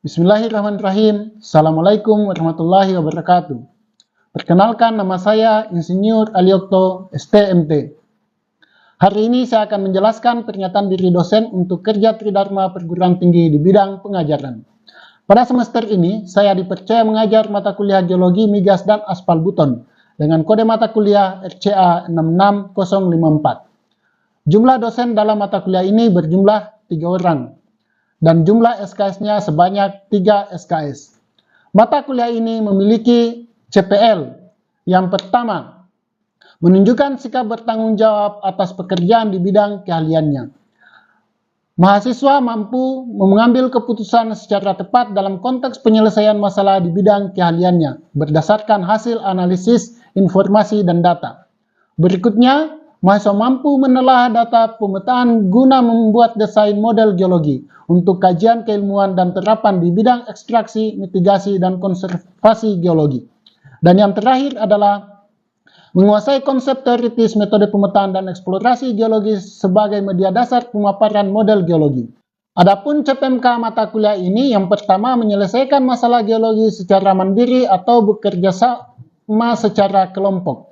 Bismillahirrahmanirrahim. Assalamualaikum warahmatullahi wabarakatuh. Perkenalkan, nama saya Insinyur Aliokto, STMT. Hari ini saya akan menjelaskan pernyataan diri dosen untuk kerja Tridharma Perguruan Tinggi di bidang pengajaran. Pada semester ini, saya dipercaya mengajar mata kuliah Geologi, Migas, dan Aspal Buton dengan kode mata kuliah RCA 66054. Jumlah dosen dalam mata kuliah ini berjumlah 3 orang. Dan jumlah SKS-nya sebanyak 3 SKS. Mata kuliah ini memiliki CPL. Yang pertama, menunjukkan sikap bertanggung jawab atas pekerjaan di bidang keahliannya. Mahasiswa mampu mengambil keputusan secara tepat dalam konteks penyelesaian masalah di bidang keahliannya, berdasarkan hasil analisis, informasi, dan data. Berikutnya, mahasiswa mampu menelaah data pemetaan guna membuat desain model geologi untuk kajian keilmuan dan terapan di bidang ekstraksi, mitigasi, dan konservasi geologi. Dan yang terakhir adalah menguasai konsep teoritis metode pemetaan dan eksplorasi geologi sebagai media dasar pemaparan model geologi. Adapun CPMK mata kuliah ini yang pertama menyelesaikan masalah geologi secara mandiri atau bekerja sama secara kelompok.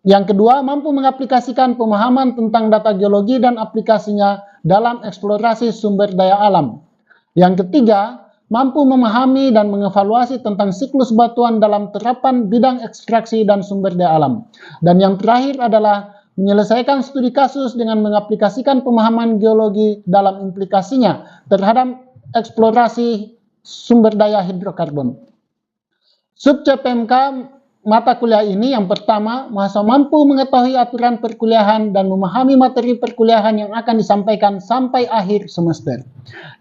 Yang kedua, mampu mengaplikasikan pemahaman tentang data geologi dan aplikasinya dalam eksplorasi sumber daya alam. Yang ketiga, mampu memahami dan mengevaluasi tentang siklus batuan dalam terapan bidang ekstraksi dan sumber daya alam. Dan yang terakhir adalah menyelesaikan studi kasus dengan mengaplikasikan pemahaman geologi dalam implikasinya terhadap eksplorasi sumber daya hidrokarbon. Sub CPMK mata kuliah ini yang pertama, mahasiswa mampu mengetahui aturan perkuliahan dan memahami materi perkuliahan yang akan disampaikan sampai akhir semester.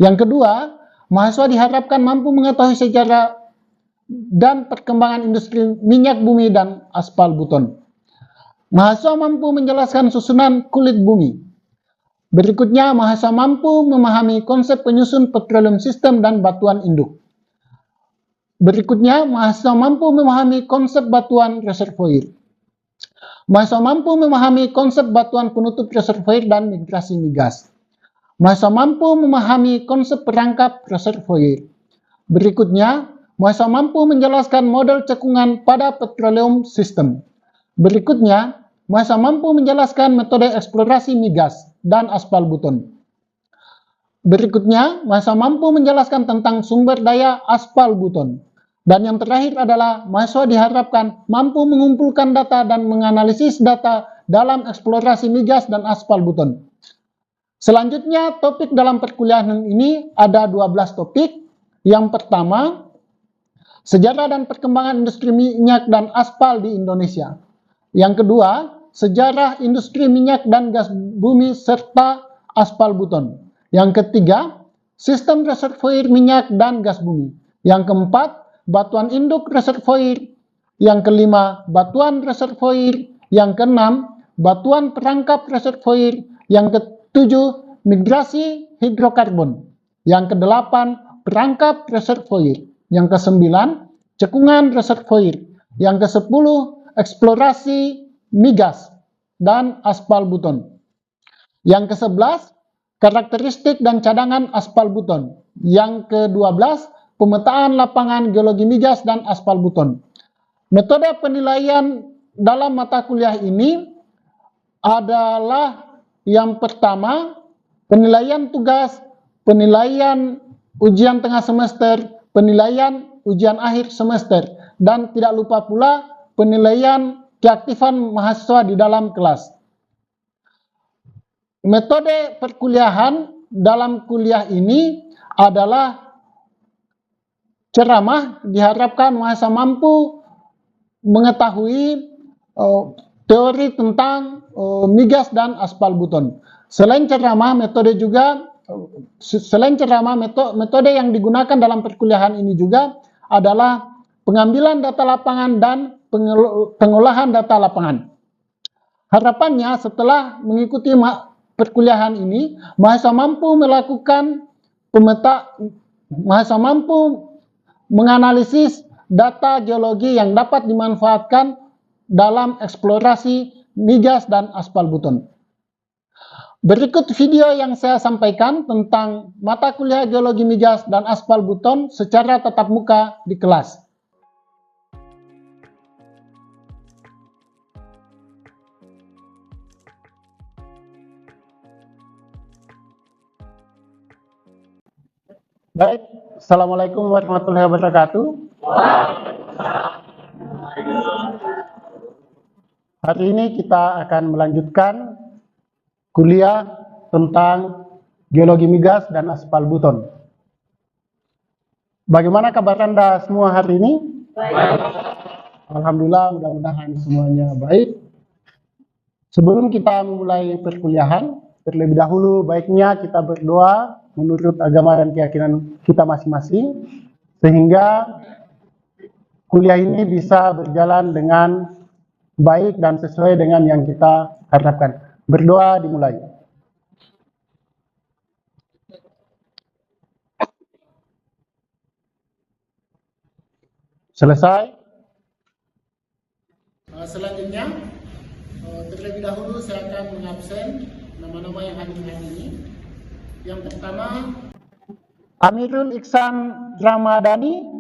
Yang kedua, mahasiswa diharapkan mampu mengetahui sejarah dan perkembangan industri minyak bumi dan aspal buton. Mahasiswa mampu menjelaskan susunan kulit bumi. Berikutnya, mahasiswa mampu memahami konsep penyusun petroleum system dan batuan induk. Berikutnya, mahasiswa mampu memahami konsep batuan reservoir. Mahasiswa mampu memahami konsep batuan penutup reservoir dan migrasi migas. Mahasiswa mampu memahami konsep perangkap reservoir. Berikutnya, mahasiswa mampu menjelaskan model cekungan pada petroleum system. Berikutnya, mahasiswa mampu menjelaskan metode eksplorasi migas dan aspal buton. Berikutnya, mahasiswa mampu menjelaskan tentang sumber daya aspal buton. Dan yang terakhir adalah mahasiswa diharapkan mampu mengumpulkan data dan menganalisis data dalam eksplorasi migas dan aspal buton. Selanjutnya, topik dalam perkuliahan ini ada 12 topik. Yang pertama, sejarah dan perkembangan industri minyak dan aspal di Indonesia. Yang kedua, sejarah industri minyak dan gas bumi serta aspal buton. Yang ketiga, sistem reservoir minyak dan gas bumi. Yang keempat, batuan induk reservoir. Yang kelima, batuan reservoir. Yang keenam, batuan perangkap reservoir. Yang ketujuh, migrasi hidrokarbon. Yang kedelapan, perangkap reservoir. Yang kesembilan, cekungan reservoir. Yang kesepuluh, eksplorasi migas dan aspal buton. Yang kesebelas, karakteristik dan cadangan aspal buton. Yang ke-12, pemetaan lapangan geologi migas dan aspal buton. Metode penilaian dalam mata kuliah ini adalah yang pertama, penilaian tugas, penilaian ujian tengah semester, penilaian ujian akhir semester, dan tidak lupa pula penilaian keaktifan mahasiswa di dalam kelas. Metode perkuliahan dalam kuliah ini adalah ceramah. Diharapkan mahasiswa mampu mengetahui teori tentang migas dan aspal buton. Selain ceramah, metode yang digunakan dalam perkuliahan ini juga adalah pengambilan data lapangan dan pengolahan data lapangan. Harapannya setelah mengikuti perkuliahan ini, mahasiswa mampu menganalisis data geologi yang dapat dimanfaatkan dalam eksplorasi migas dan aspal buton. Berikut video yang saya sampaikan tentang mata kuliah geologi migas dan aspal beton secara tatap muka di kelas. Baik, Assalamualaikum warahmatullahi wabarakatuh. Hari ini kita akan melanjutkan kuliah tentang geologi migas dan aspal beton. Bagaimana kabar Anda semua hari ini? Baik. Alhamdulillah, mudah-mudahan semuanya baik. Sebelum kita memulai perkuliahan, terlebih dahulu baiknya kita berdoa menurut agama dan keyakinan kita masing-masing, sehingga kuliah ini bisa berjalan dengan baik dan sesuai dengan yang kita harapkan. Berdoa dimulai. Selesai. Selanjutnya, terlebih dahulu saya akan mengabsen nama-nama yang hadir hari ini. Yang pertama, Amirul Iksan Ramadhani,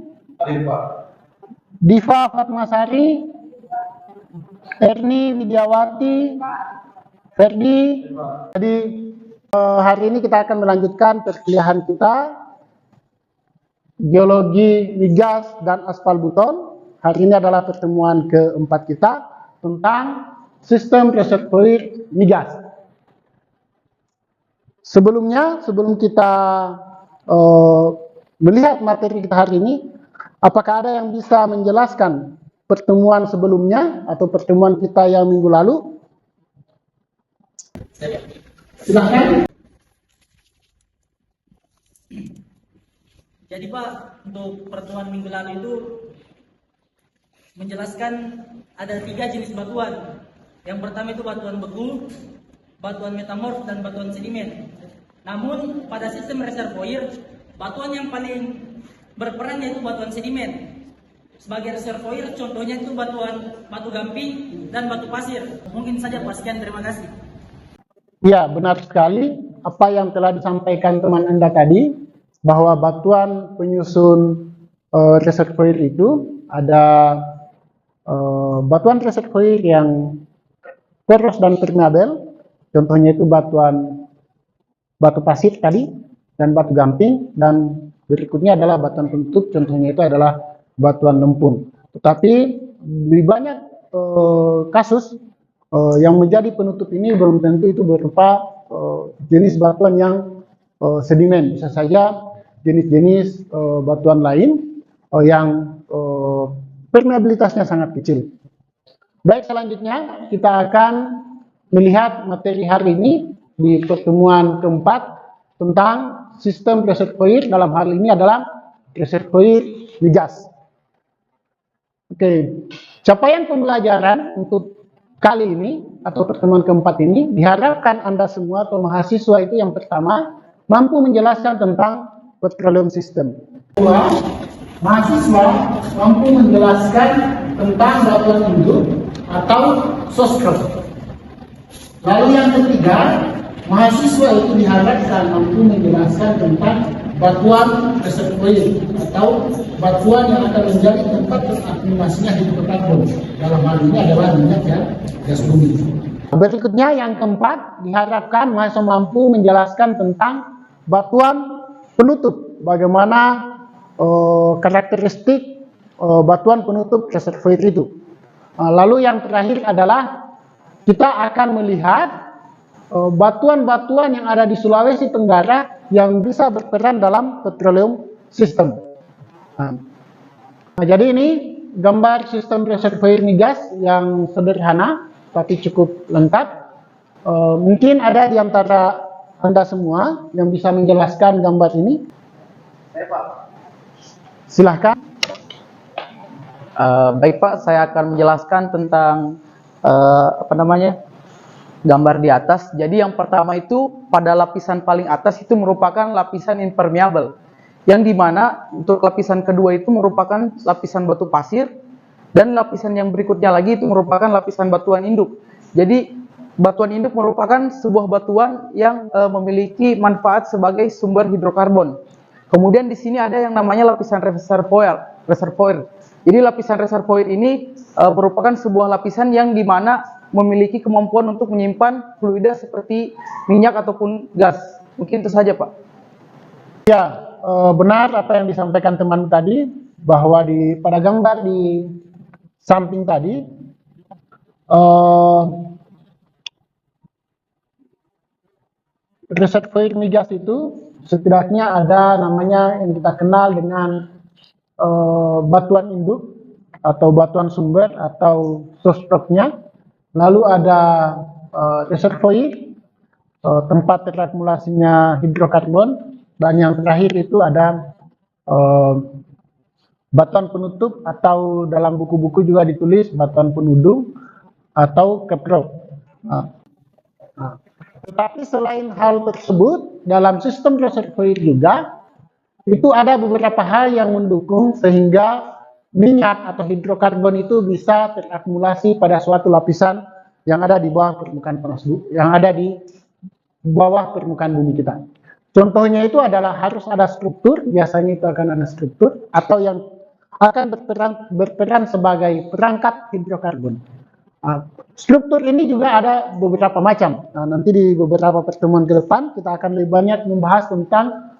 Diva Fatmasari, Erni Widiawati, Ferdi. Jadi hari ini kita akan melanjutkan perkuliahan kita geologi migas dan aspal beton. Hari ini adalah pertemuan keempat kita tentang sistem reservoir migas. Sebelum kita melihat materi kita hari ini, apakah ada yang bisa menjelaskan pertemuan sebelumnya atau pertemuan kita yang minggu lalu? Silahkan. Jadi Pak, untuk pertemuan minggu lalu itu menjelaskan ada 3 jenis batuan. Yang pertama itu batuan beku, batuan metamorf, dan batuan sedimen. Namun pada sistem reservoir, batuan yang paling berperan yaitu batuan sedimen. Sebagai reservoir, contohnya itu batu gamping dan batu pasir. Mungkin saja Pak, sekian, terima kasih. Ya, benar sekali apa yang telah disampaikan teman Anda tadi, bahwa batuan penyusun reservoir itu ada batuan reservoir yang poros dan permeabel, contohnya itu batu pasir tadi, dan batu gamping, dan berikutnya adalah batuan penutup, contohnya itu adalah batuan lempung. Tetapi di banyak kasus yang menjadi penutup ini belum tentu itu berupa jenis batuan yang sedimen, bisa saja jenis-jenis batuan lain yang permeabilitasnya sangat kecil. Baik, selanjutnya kita akan melihat materi hari ini di pertemuan keempat tentang sistem reservoir, dalam hal ini adalah reservoir migas. Oke, capaian pembelajaran untuk kali ini atau pertemuan keempat ini diharapkan Anda semua atau mahasiswa itu yang pertama mampu menjelaskan tentang petroleum system. Kedua, mahasiswa mampu menjelaskan tentang batuan induk atau source rock. Lalu yang ketiga, mahasiswa itu diharapkan mampu menjelaskan tentang batuan reservoir atau batuan yang akan menjadi tempat terakumulasinya hidrokarbon. Dalam hal ini adalah minyak dan gas bumi. Berikutnya yang keempat, diharapkan mahasiswa mampu menjelaskan tentang batuan penutup, bagaimana karakteristik batuan penutup reservoir itu. Lalu yang terakhir adalah kita akan melihat batuan-batuan yang ada di Sulawesi Tenggara yang bisa berperan dalam petroleum system. Jadi ini gambar sistem reservoir migas yang sederhana tapi cukup lengkap. Mungkin ada di antara Anda semua yang bisa menjelaskan gambar ini. Silahkan. Baik Pak, saya akan menjelaskan tentang gambar di atas. Jadi yang pertama itu pada lapisan paling atas itu merupakan lapisan impermeable, yang dimana untuk lapisan kedua itu merupakan lapisan batu pasir, dan lapisan yang berikutnya lagi itu merupakan lapisan batuan induk. Jadi batuan induk merupakan sebuah batuan yang memiliki manfaat sebagai sumber hidrokarbon. Kemudian di sini ada yang namanya lapisan reservoir. Jadi lapisan reservoir ini merupakan sebuah lapisan yang dimana memiliki kemampuan untuk menyimpan fluida seperti minyak ataupun gas. Mungkin itu saja, Pak. Ya, benar apa yang disampaikan teman tadi, bahwa pada gambar di samping tadi, reservoir migas itu setidaknya ada namanya yang kita kenal dengan batuan induk atau batuan sumber atau source rock-nya. Lalu ada reservoir, tempat terakumulasinya hidrokarbon, dan yang terakhir itu ada batuan penutup atau dalam buku-buku juga ditulis batuan penudung atau keprok. Tetapi selain hal tersebut, dalam sistem reservoir juga itu ada beberapa hal yang mendukung sehingga minyak atau hidrokarbon itu bisa terakumulasi pada suatu lapisan yang ada di bawah permukaan panas bumi, yang ada di bawah permukaan bumi kita. Contohnya itu adalah harus ada struktur, biasanya itu akan ada struktur atau yang akan berperan sebagai perangkat hidrokarbon. Struktur ini juga ada beberapa macam. Nanti di beberapa pertemuan ke depan kita akan lebih banyak membahas tentang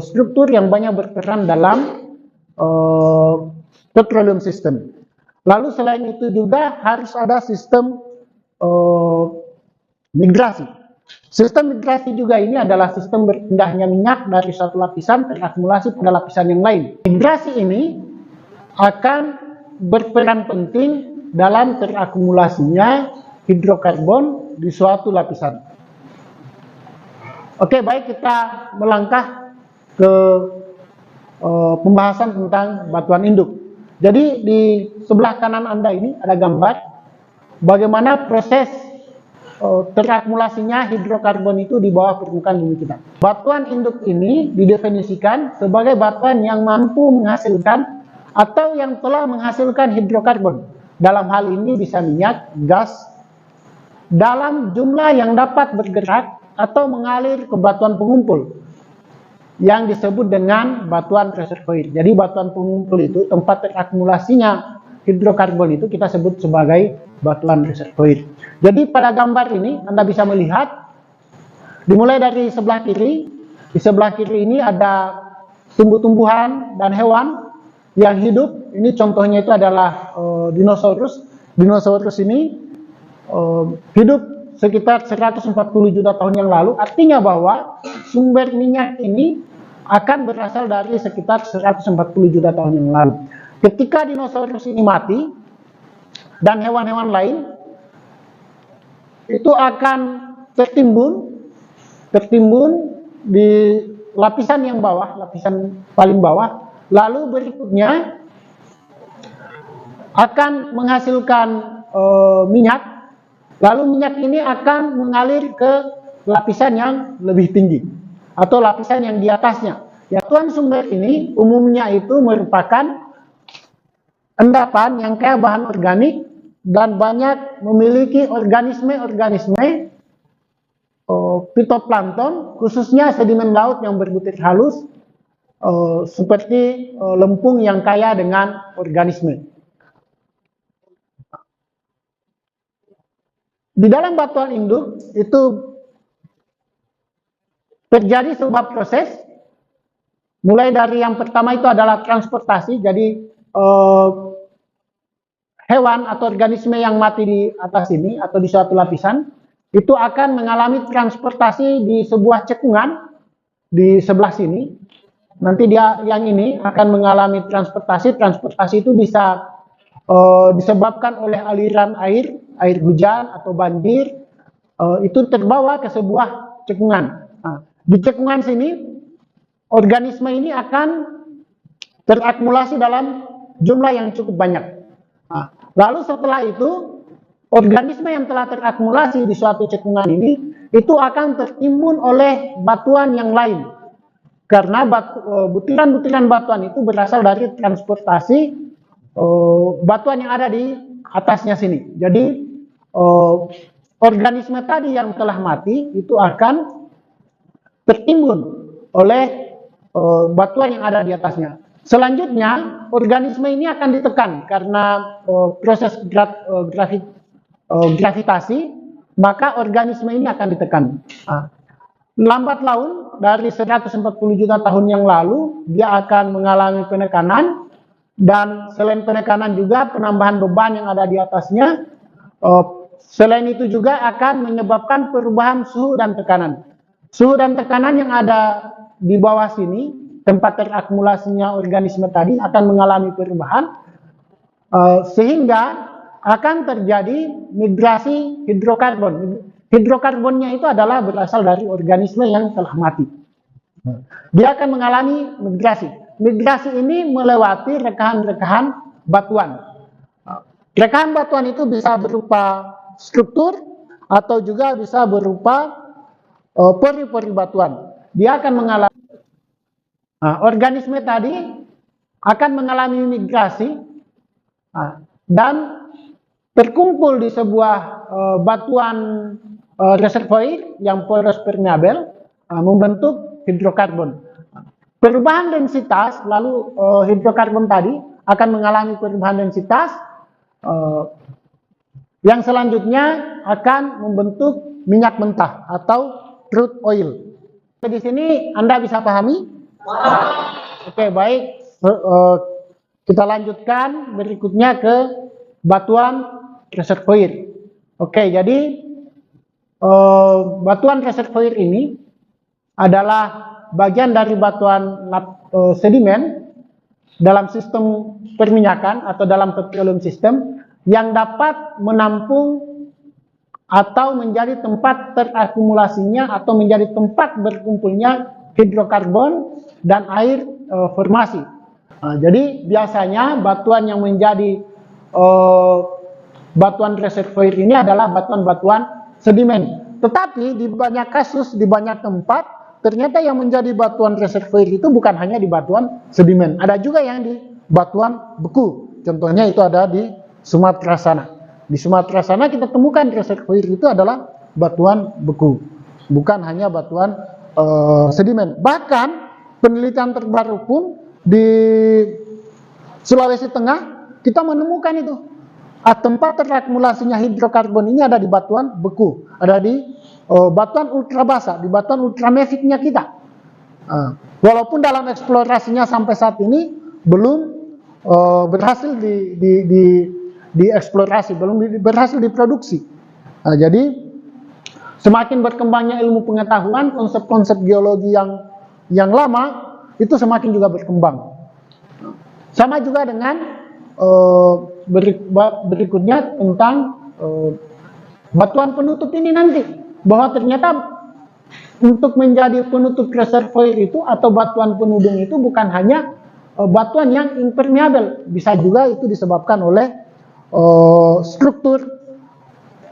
struktur yang banyak berperan dalam petroleum system. Lalu selain itu juga harus ada sistem migrasi. Sistem migrasi juga ini adalah sistem berpindahnya minyak dari satu lapisan terakumulasi pada lapisan yang lain. Migrasi ini akan berperan penting dalam terakumulasinya hidrokarbon di suatu lapisan. Oke, baik, kita melangkah ke pembahasan tentang batuan induk. Jadi di sebelah kanan Anda ini ada gambar bagaimana proses terakumulasinya hidrokarbon itu di bawah permukaan bumi kita. Batuan induk ini didefinisikan sebagai batuan yang mampu menghasilkan atau yang telah menghasilkan hidrokarbon. Dalam hal ini bisa minyak, gas, dalam jumlah yang dapat bergerak atau mengalir ke batuan pengumpul yang disebut dengan batuan reservoir. Jadi batuan pengumpul itu tempat terakumulasinya hidrokarbon itu kita sebut sebagai batuan reservoir. Jadi pada gambar ini Anda bisa melihat dimulai dari sebelah kiri. Di sebelah kiri ini ada tumbuh-tumbuhan dan hewan yang hidup. Ini contohnya itu adalah dinosaurus. Dinosaurus ini hidup sekitar 140 juta tahun yang lalu. Artinya bahwa sumber minyak ini akan berasal dari sekitar 140 juta tahun yang lalu. Ketika dinosaurus ini mati dan hewan-hewan lain itu akan tertimbun di lapisan yang bawah, lapisan paling bawah. Lalu berikutnya akan menghasilkan minyak. Lalu minyak ini akan mengalir ke lapisan yang lebih tinggi atau lapisan yang di atasnya. Ya, batuan sumber ini umumnya itu merupakan endapan yang kaya bahan organik dan banyak memiliki organisme-organisme fitoplankton, khususnya sedimen laut yang berbutir halus seperti lempung yang kaya dengan organisme. Di dalam batuan induk itu terjadi sebuah proses, mulai dari yang pertama itu adalah transportasi. Jadi hewan atau organisme yang mati di atas ini atau di suatu lapisan itu akan mengalami transportasi di sebuah cekungan di sebelah sini. Nanti dia yang ini akan mengalami transportasi. Transportasi itu bisa disebabkan oleh aliran air hujan atau banjir, itu terbawa ke sebuah cekungan. Nah, di cekungan sini organisme ini akan terakumulasi dalam jumlah yang cukup banyak. Nah, lalu setelah itu organisme yang telah terakumulasi di suatu cekungan ini itu akan tertimbun oleh batuan yang lain, karena butiran-butiran batuan itu berasal dari transportasi batuan yang ada di atasnya sini. Jadi organisme tadi yang telah mati itu akan tertimbun oleh batuan yang ada di atasnya. Selanjutnya, organisme ini akan ditekan karena proses gravitasi, maka organisme ini akan ditekan. Lambat laun, dari 140 juta tahun yang lalu, dia akan mengalami penekanan, dan selain penekanan juga penambahan beban yang ada di atasnya. Selain itu juga akan menyebabkan perubahan suhu dan tekanan. Suhu dan tekanan yang ada di bawah sini, tempat terakumulasinya organisme tadi, akan mengalami perubahan, sehingga akan terjadi migrasi hidrokarbon. Hidrokarbonnya itu adalah berasal dari organisme yang telah mati. Dia akan mengalami migrasi. Migrasi ini melewati rekahan-rekahan batuan. Rekahan batuan itu bisa berupa struktur atau juga bisa berupa pori-pori batuan. Dia akan mengalami organisme tadi akan mengalami migrasi dan terkumpul di sebuah batuan reservoir yang poros permeabel, membentuk hidrokarbon. Perubahan densitas, lalu hidrokarbon tadi akan mengalami perubahan densitas, yang selanjutnya akan membentuk minyak mentah atau crude oil. Di sini Anda bisa pahami? Oke, baik. Kita lanjutkan berikutnya ke batuan reservoir. Oke, jadi batuan reservoir ini adalah bagian dari batuan sedimen dalam sistem perminyakan atau dalam petroleum system yang dapat menampung atau menjadi tempat terakumulasinya atau menjadi tempat berkumpulnya hidrokarbon dan air formasi. Jadi biasanya batuan yang menjadi batuan reservoir ini adalah batuan-batuan sedimen. Tetapi di banyak kasus, di banyak tempat, ternyata yang menjadi batuan reservoir itu bukan hanya di batuan sedimen. Ada juga yang di batuan beku. Contohnya itu ada di Sumatera sana. Di Sumatera sana kita temukan reservoir itu adalah batuan beku, bukan hanya batuan sedimen. Bahkan penelitian terbaru pun di Sulawesi Tengah kita menemukan itu. Tempat terakumulasinya hidrokarbon ini ada di batuan beku, ada di batuan ultra basah, di batuan ultramaficnya kita. Walaupun dalam eksplorasinya sampai saat ini belum berhasil dieksplorasi, belum berhasil diproduksi. Jadi semakin berkembangnya ilmu pengetahuan, konsep-konsep geologi yang lama itu semakin juga berkembang. Sama juga dengan berikutnya tentang batuan penutup ini nanti, bahwa ternyata untuk menjadi penutup reservoir itu atau batuan penudung itu bukan hanya batuan yang impermeabel, bisa juga itu disebabkan oleh struktur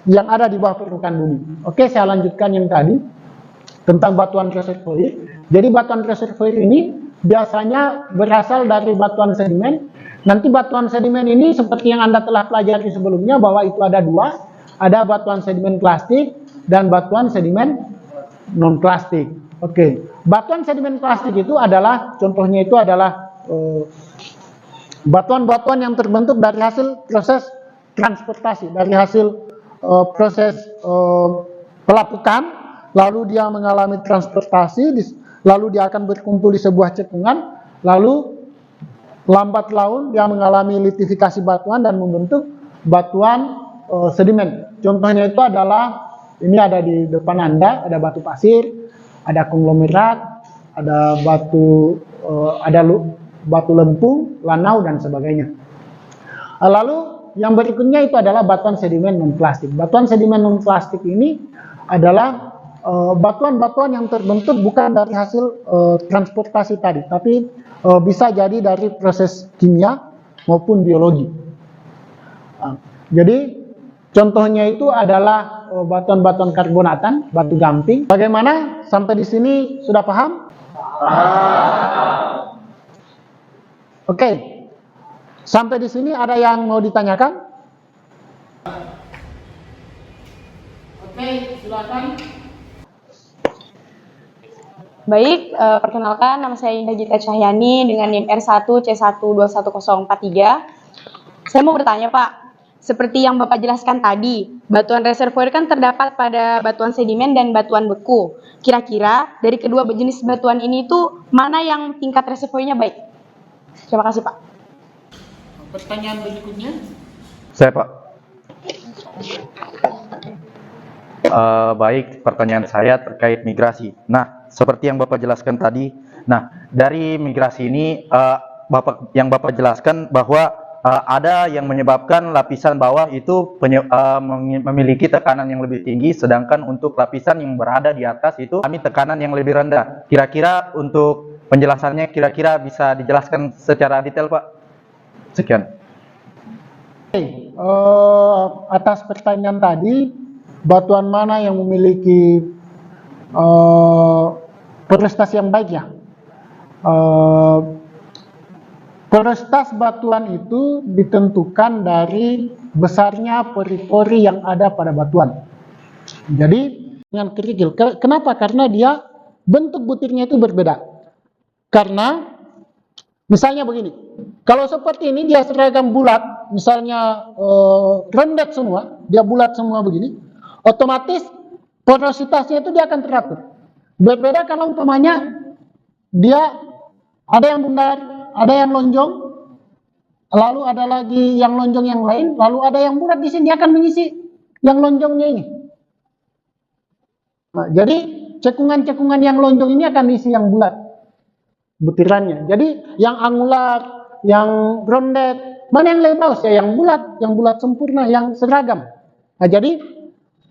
yang ada di bawah permukaan bumi. Oke, saya lanjutkan yang tadi tentang batuan reservoir. Jadi batuan reservoir ini biasanya berasal dari batuan sedimen. Nanti batuan sedimen ini seperti yang Anda telah pelajari sebelumnya bahwa itu ada dua, ada batuan sedimen plastik dan batuan sedimen non plastik. Oke, batuan sedimen plastik itu adalah contohnya itu adalah batuan-batuan yang terbentuk dari hasil proses transportasi, dari hasil proses pelapukan, lalu dia mengalami transportasi, lalu dia akan berkumpul di sebuah cekungan, lalu lambat laun dia mengalami litifikasi batuan dan membentuk batuan sedimen. Contohnya itu adalah, ini ada di depan Anda, ada batu pasir, ada konglomerat, ada batu lempung, lanau, dan sebagainya. Lalu yang berikutnya itu adalah batuan sedimen non plastik. Batuan sedimen non plastik ini adalah batuan-batuan yang terbentuk bukan dari hasil transportasi tadi, tapi bisa jadi dari proses kimia maupun biologi. Jadi contohnya itu adalah batuan-batuan karbonatan, batu gamping. Bagaimana? Sampai di sini sudah paham? Oke. Sampai di sini ada yang mau ditanyakan? silakan. Baik, perkenalkan nama saya Indah Gita Cahyani dengan NIM R1C121043. Saya mau bertanya Pak, seperti yang Bapak jelaskan tadi, batuan reservoir kan terdapat pada batuan sedimen dan batuan beku. Kira-kira dari kedua jenis batuan ini tuh mana yang tingkat reservoirnya baik? Terima kasih Pak. Pertanyaan berikutnya. Saya Pak. Baik, pertanyaan saya terkait migrasi. Nah, seperti yang Bapak jelaskan tadi, dari migrasi ini Bapak jelaskan bahwa ada yang menyebabkan lapisan bawah itu memiliki tekanan yang lebih tinggi, sedangkan untuk lapisan yang berada di atas itu kami tekanan yang lebih rendah. Kira-kira untuk penjelasannya kira-kira bisa dijelaskan secara detail Pak? Sekian. Atas pertanyaan tadi, batuan mana yang memiliki porositas yang baik ya? Porositas batuan itu ditentukan dari besarnya pori-pori yang ada pada batuan. Jadi dengan kerikil. Kenapa? Karena dia bentuk butirnya itu berbeda. Karena misalnya begini, kalau seperti ini dia seragam bulat, misalnya rendet semua, dia bulat semua begini, otomatis porositasnya itu dia akan teratur. Berbeda kalau umpamanya dia ada yang bundar, ada yang lonjong, lalu ada lagi yang lonjong yang lain, lalu ada yang bulat di sini, dia akan mengisi yang lonjongnya ini. Nah, jadi cekungan-cekungan yang lonjong ini akan diisi yang bulat butirannya. Jadi yang angular, yang rondet, mana yang lebih bagus ya? Yang bulat sempurna, yang seragam. Nah, jadi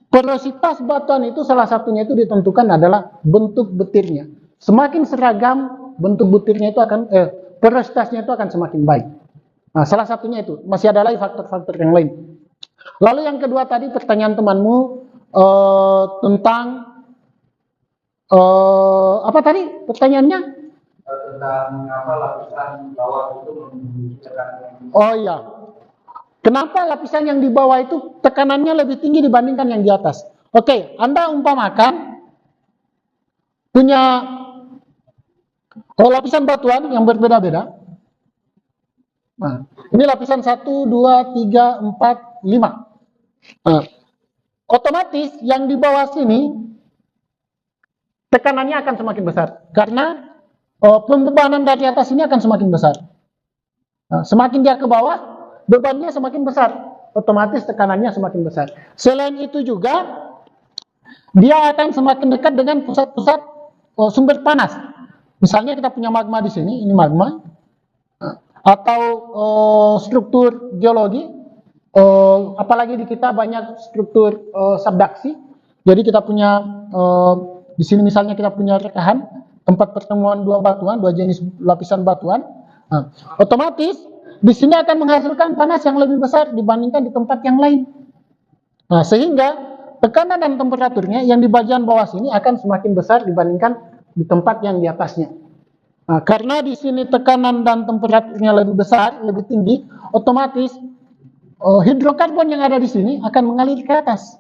porositas batuan itu salah satunya itu ditentukan adalah bentuk butirnya. Semakin seragam bentuk butirnya itu akan porositasnya itu akan semakin baik. Nah, salah satunya itu. Masih ada lagi faktor-faktor yang lain. Lalu yang kedua tadi pertanyaan temanmu tentang apa tadi pertanyaannya? Tentang mengapa lapisan bawah itu memiliki tekanan. Oh iya. Kenapa lapisan yang di bawah itu tekanannya lebih tinggi dibandingkan yang di atas? Oke, Anda umpamakan punya lapisan batuan yang berbeda-beda. Nah, ini lapisan 1, 2, 3, 4, 5. Nah, otomatis yang di bawah sini tekanannya akan semakin besar. Karena pembebanan dari atas ini akan semakin besar. Nah, semakin dia ke bawah, bebannya semakin besar. Otomatis tekanannya semakin besar. Selain itu juga, dia akan semakin dekat dengan pusat-pusat sumber panas. Misalnya kita punya magma di sini, ini magma, atau struktur geologi, apalagi di kita banyak struktur subduksi. Jadi kita punya di sini misalnya kita punya rekahan tempat pertemuan dua batuan, dua jenis lapisan batuan. Nah, otomatis di sini akan menghasilkan panas yang lebih besar dibandingkan di tempat yang lain. Nah, sehingga tekanan dan temperaturnya yang di bagian bawah sini akan semakin besar dibandingkan di tempat yang di atasnya. Nah, karena di sini tekanan dan temperaturnya lebih besar, lebih tinggi, otomatis hidrokarbon yang ada di sini akan mengalir ke atas.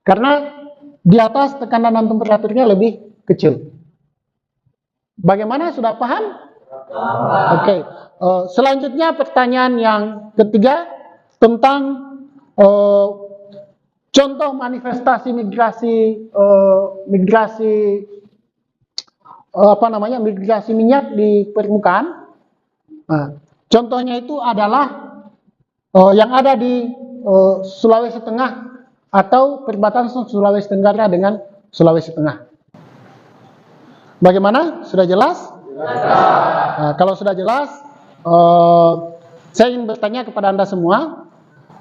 Karena di atas tekanan dan temperaturnya lebih kecil. Bagaimana? Sudah paham? Oke. Selanjutnya pertanyaan yang ketiga tentang contoh manifestasi migrasi migrasi minyak di permukaan. Nah, contohnya itu adalah yang ada di Sulawesi Tengah atau perbatasan Sulawesi Tenggara dengan Sulawesi Tengah. Bagaimana? Sudah jelas? Nah, kalau sudah jelas, saya ingin bertanya kepada Anda semua.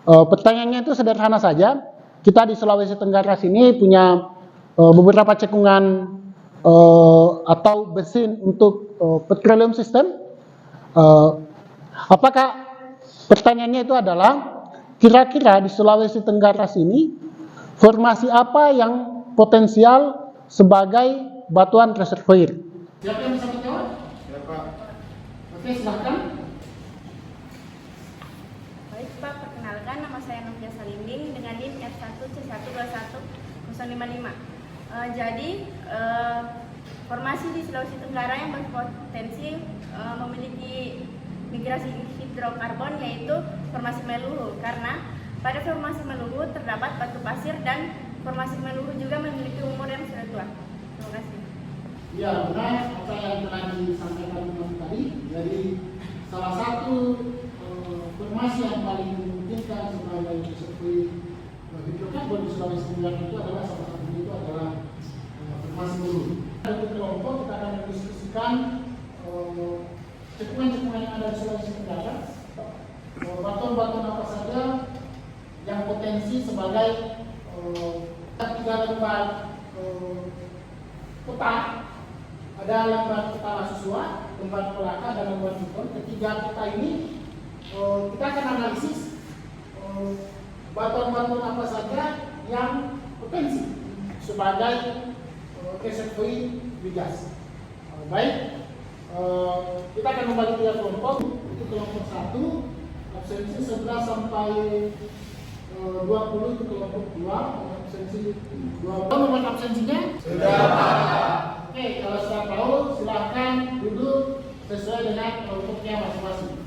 Pertanyaannya itu sederhana saja. Kita di Sulawesi Tenggara sini punya beberapa cekungan atau mesin untuk petroleum system. Apakah pertanyaannya itu adalah kira-kira di Sulawesi Tenggara sini formasi apa yang potensial sebagai batuan reservoir? Siapa yang bisa menjawab? Siapa? Oke, silahkan. Baik Pak, perkenalkan nama saya Novia Salinding dengan NIM R1C1212055. Jadi, formasi di Sulawesi Tenggara yang berpotensi memiliki migrasi hidrokarbon yaitu formasi Meluhu, karena pada formasi Meluhu terdapat batu pasir dan formasi Meluhu juga memiliki umur yang sudah tua. Terima kasih. Ya, benar apa yang telah disampaikan tadi. Jadi salah satu formasi yang paling memungkinkan sebagai sirkuit hidrokarbon di Sulawesi Tenggara itu adalah salah satunya itu adalah formasi Meluhu. Dari kelompok kita akan mendiskusikan cekungan-cekungan yang ada di Sulawesi Tenggara, batuan-batuan apa saja yang potensi sebagai tiga lembar peta. Ada lembar peta Lasusua, lembar Pelaka, dan lembar Cikon. Ketiga peta ini kita akan analisis batuan-batuan apa saja yang potensi sebagai reservoir migas. Baik, kita akan membagi tiga kelompok. Itu kelompok 1, absensi 11 sampai 20 itu kelompok 2, absensi 20. Nomor absensinya? Sudah. Oke, kalau sudah tahu silahkan duduk sesuai dengan kelompoknya masing-masing.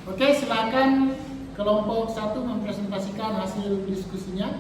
Oke, silakan kelompok 1 mempresentasikan hasil diskusinya.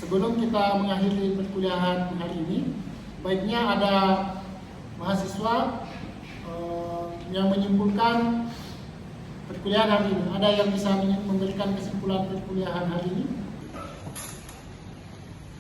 Sebelum kita mengakhiri perkuliahan hari ini, baiknya ada mahasiswa yang menyimpulkan perkuliahan hari ini. Ada yang bisa memberikan kesimpulan perkuliahan hari ini?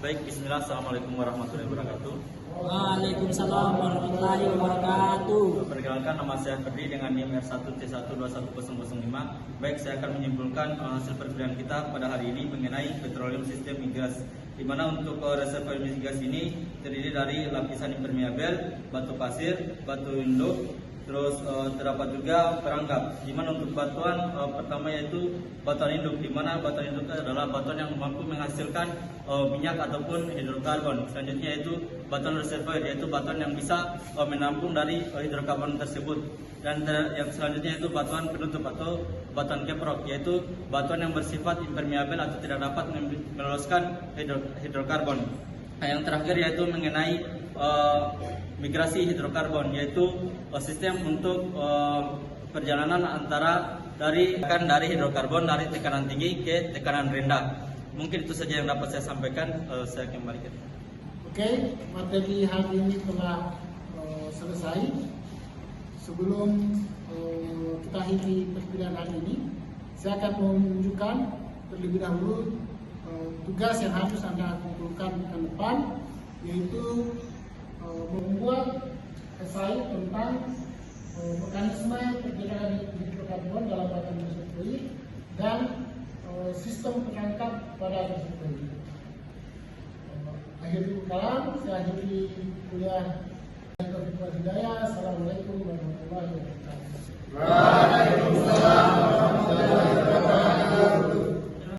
Baik, bismillah, assalamualaikum warahmatullahi wabarakatuh. Waalaikumsalam warahmatullahi wabarakatuh. Perkenalkan, nama saya Ferdi dengan NIM R1C1212005. Baik, saya akan menyimpulkan hasil perkuliahan kita pada hari ini mengenai petroleum sistem migas, di mana untuk reservoir migas ini terdiri dari lapisan impermeabel, batu pasir, batu induk, terus terdapat juga perangkap. Di mana untuk batuan pertama yaitu batuan induk, di mana batuan induk adalah batuan yang mampu menghasilkan minyak ataupun hidrokarbon. Selanjutnya yaitu batuan reservoir, yaitu batuan yang bisa menampung dari hidrokarbon tersebut. Dan yang selanjutnya yaitu batuan penutup atau batuan keprok, yaitu batuan yang bersifat impermeabel atau tidak dapat meloloskan hidrokarbon. Nah, yang terakhir yaitu mengenai migrasi hidrokarbon, yaitu sistem untuk perjalanan antara dari hidrokarbon dari tekanan tinggi ke tekanan rendah. Mungkin itu saja yang dapat saya sampaikan. Saya kembalikan. Oke, materi hari ini telah selesai. Sebelum kita akhiri perkuliahan hari ini, saya akan menunjukkan terlebih dahulu tugas yang harus Anda kumpulkan ke depan, yaitu membuat esai tentang mekanisme pergerakan hidrokarbon dalam batuan reservoir dan sistem perangkap pada reservoir. Akhir kalam, saya akhiri kuliah Assalamualaikum warahmatullahi wabarakatuh. Waalaikumsalam warahmatullahi wabarakatuh.